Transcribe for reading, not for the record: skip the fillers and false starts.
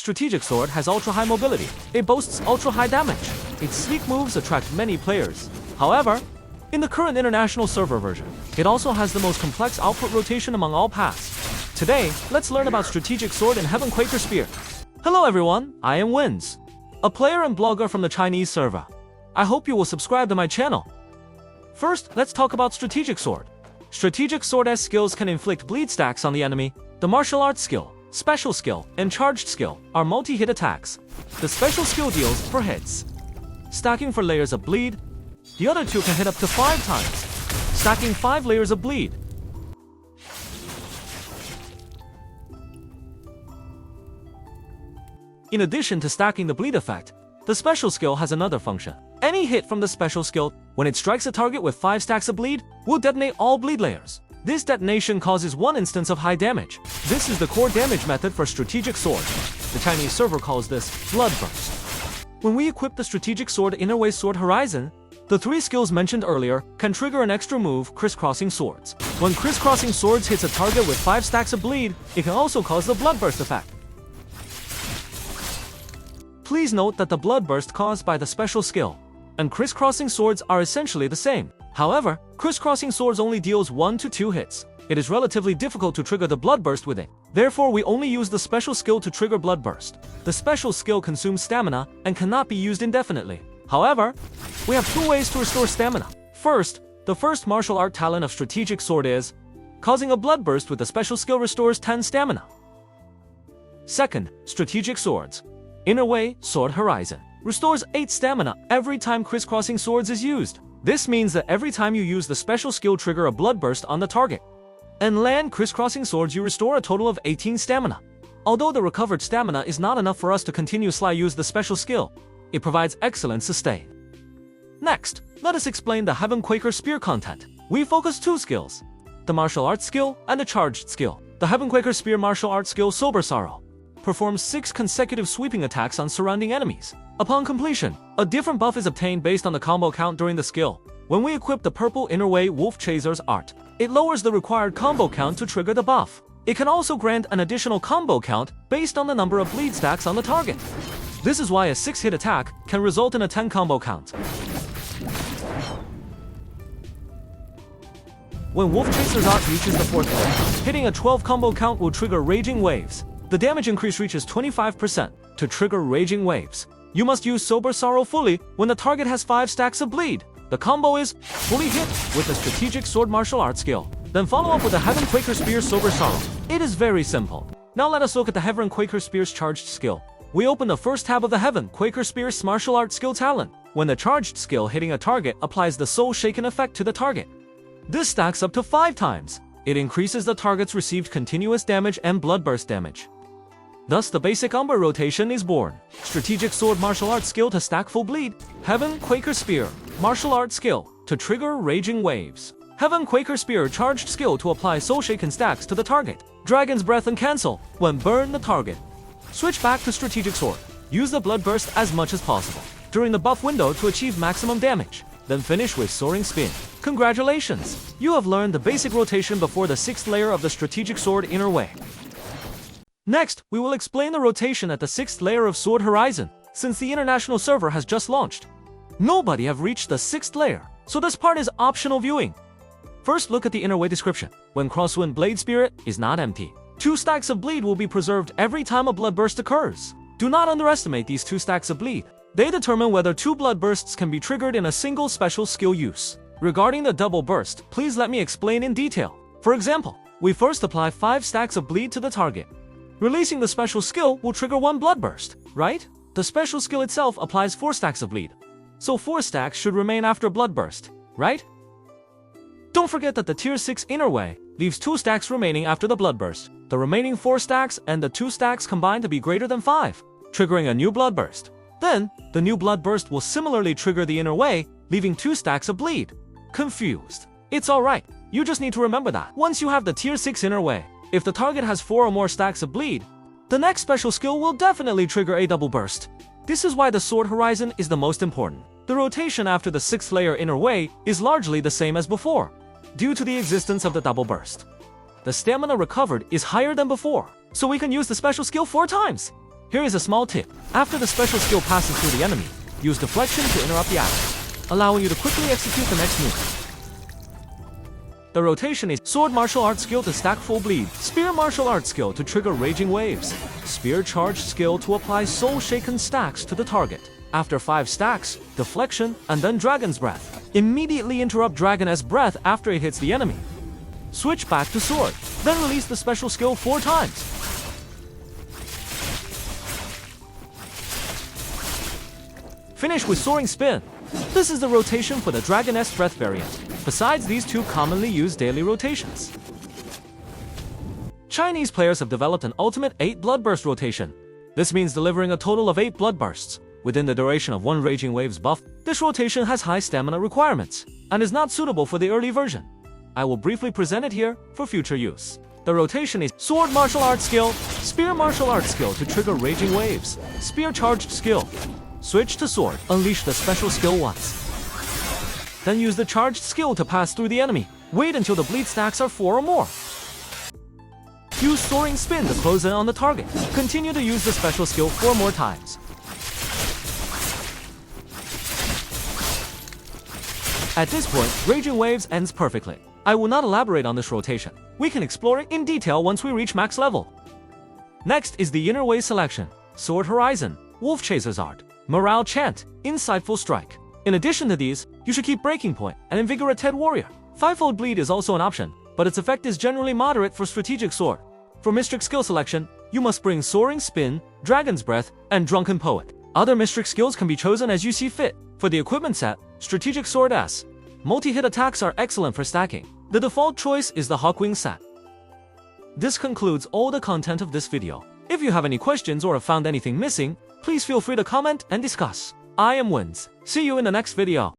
Strategic Sword has ultra-high mobility. It boasts ultra-high damage. Its sleek moves attract many players. However, in the current international server version, it also has the most complex output rotation among all paths. Today, let's learn about Strategic Sword and Heaven Quaker Spear. Hello everyone, I am Wins, a player and blogger from the Chinese server. I hope you will subscribe to my channel. First, let's talk about Strategic Sword. Strategic Sword's skills can inflict bleed stacks on the enemy. The martial arts skill, special skill, and charged skill are multi-hit attacks. The special skill deals 4 hits, stacking 4 layers of bleed. The other two can hit up to 5 times, stacking 5 layers of bleed. In addition to stacking the bleed effect, the special skill has another function. Any hit from the special skill, when it strikes a target with 5 stacks of bleed, will detonate all bleed layers. This detonation causes 1 instance of high damage. This is the core damage method for Strategic Sword. The Chinese server calls this Blood Burst. When we equip the Strategic Sword Inner Way Sword Horizon, the 3 skills mentioned earlier can trigger an extra move, Crisscrossing Swords. When Crisscrossing Swords hits a target with 5 stacks of bleed, it can also cause the Blood Burst effect. Please note that the Blood Burst caused by the special skill and Crisscrossing Swords are essentially the same. However, Crisscrossing Swords only deals 1 to 2 hits. It is relatively difficult to trigger the Blood Burst with it. Therefore, we only use the special skill to trigger Blood Burst. The special skill consumes stamina and cannot be used indefinitely. However, we have 2 ways to restore stamina. First, the first martial art talent of Strategic Sword is causing a Blood Burst with the special skill restores 10 stamina. Second, Strategic Swords Inner Way Sword Horizon restores 8 stamina every time Crisscrossing Swords is used. This means that every time you use the special skill trigger a Blood Burst on the target and land Crisscrossing Swords, you restore a total of 18 stamina. Although the recovered stamina is not enough for us to continuously use the special skill, it provides excellent sustain. Next, let us explain the Heaven Quaker Spear content. We focus 2 skills, the martial arts skill and the charged skill. The Heaven Quaker Spear martial arts skill Sober Sorrow performs 6 consecutive sweeping attacks on surrounding enemies. Upon completion, a different buff is obtained based on the combo count during the skill. When we equip the purple Inner Way Wolf Chaser's art, it lowers the required combo count to trigger the buff. It can also grant an additional combo count based on the number of bleed stacks on the target. This is why a 6-hit attack can result in a 10 combo count. When Wolf Chaser's art reaches the 4th layer, hitting a 12 combo count will trigger Raging Waves. The damage increase reaches 25% to trigger Raging Waves. You must use Sober Sorrow fully when the target has 5 stacks of bleed. The combo is fully hit with the Strategic Sword martial arts skill. Then follow up with the Heaven Quaker Spear Sober Sorrow. It is very simple. Now let us look at the Heaven Quaker Spear's charged skill. We open the first tab of the Heaven Quaker Spear's martial arts skill talent. When the charged skill hitting a target applies the Soul Shaken effect to the target. This stacks up to 5 times. It increases the target's received continuous damage and blood burst damage. Thus, the basic Umber rotation is born. Strategic Sword martial arts skill to stack full bleed. Heaven Quaker Spear martial arts skill to trigger Raging Waves. Heaven Quaker Spear charged skill to apply Soul Shaken stacks to the target. Dragon's Breath and cancel when burn the target. Switch back to Strategic Sword. Use the Blood Burst as much as possible during the buff window to achieve maximum damage. Then finish with Soaring Spin. Congratulations! You have learned the basic rotation before the 6th layer of the Strategic Sword Inner Way. Next, we will explain the rotation at the 6th layer of Sword Horizon. Since the international server has just launched, nobody have reached the 6th layer, so this part is optional viewing. First, look at the Inner Way description. When Crosswind Blade Spirit is not empty, 2 stacks of bleed will be preserved every time a blood burst occurs. Do not underestimate these 2 stacks of bleed. They determine whether 2 blood bursts can be triggered in a single special skill use. Regarding the double burst, please let me explain in detail. For example, we first apply 5 stacks of bleed to the target. Releasing the special skill will trigger 1 blood burst, right? The special skill itself applies 4 stacks of bleed. So 4 stacks should remain after blood burst, right? Don't forget that the tier 6 Inner Way leaves 2 stacks remaining after the blood burst. The remaining 4 stacks and the 2 stacks combine to be greater than 5, triggering a new blood burst. Then, the new blood burst will similarly trigger the Inner Way, leaving 2 stacks of bleed. Confused? It's alright. You just need to remember that. Once you have the tier 6 Inner Way, if the target has 4 or more stacks of bleed, the next special skill will definitely trigger a double burst. This is why the Sword Horizon is the most important. The rotation after the 6th layer Inner Way is largely the same as before, due to the existence of the double burst. The stamina recovered is higher than before, so we can use the special skill 4 times. Here is a small tip. After the special skill passes through the enemy, use deflection to interrupt the action, allowing you to quickly execute the next move. The rotation is Sword Martial Arts skill to stack full bleed, Spear Martial Arts skill to trigger Raging Waves, Spear Charge skill to apply Soul Shaken stacks to the target. After 5 stacks, deflection, and then Dragon's Breath. Immediately interrupt Dragon's Breath after it hits the enemy. Switch back to Sword, then release the special skill 4 times. Finish with Soaring Spin. This is the rotation for the Dragon's Breath variant, besides these 2 commonly used daily rotations. Chinese players have developed an ultimate 8 Blood Burst rotation. This means delivering a total of 8 Blood Bursts within the duration of 1 Raging Waves buff. This rotation has high stamina requirements and is not suitable for the early version. I will briefly present it here for future use. The rotation is Sword Martial Arts skill, Spear Martial Arts skill to trigger Raging Waves, Spear Charged skill. Switch to Sword, unleash the special skill once. Then use the charged skill to pass through the enemy. Wait until the bleed stacks are 4 or more. Use Soaring Spin to close in on the target. Continue to use the special skill 4 more times. At this point, Raging Waves ends perfectly. I will not elaborate on this rotation. We can explore it in detail once we reach max level. Next is the Inner Way selection. Sword Horizon, Wolf Chaser's Art, Morale Chant, Insightful Strike. In addition to these, you should keep Breaking Point and Invigorated Warrior. Fivefold Bleed is also an option, but its effect is generally moderate for Strategic Sword. For Mystic skill selection, you must bring Soaring Spin, Dragon's Breath, and Drunken Poet. Other Mystic skills can be chosen as you see fit. For the equipment set, Strategic Sword S. Multi-hit attacks are excellent for stacking. The default choice is the Hawkwing set. This concludes all the content of this video. If you have any questions or have found anything missing, please feel free to comment and discuss. I am Winds. See you in the next video.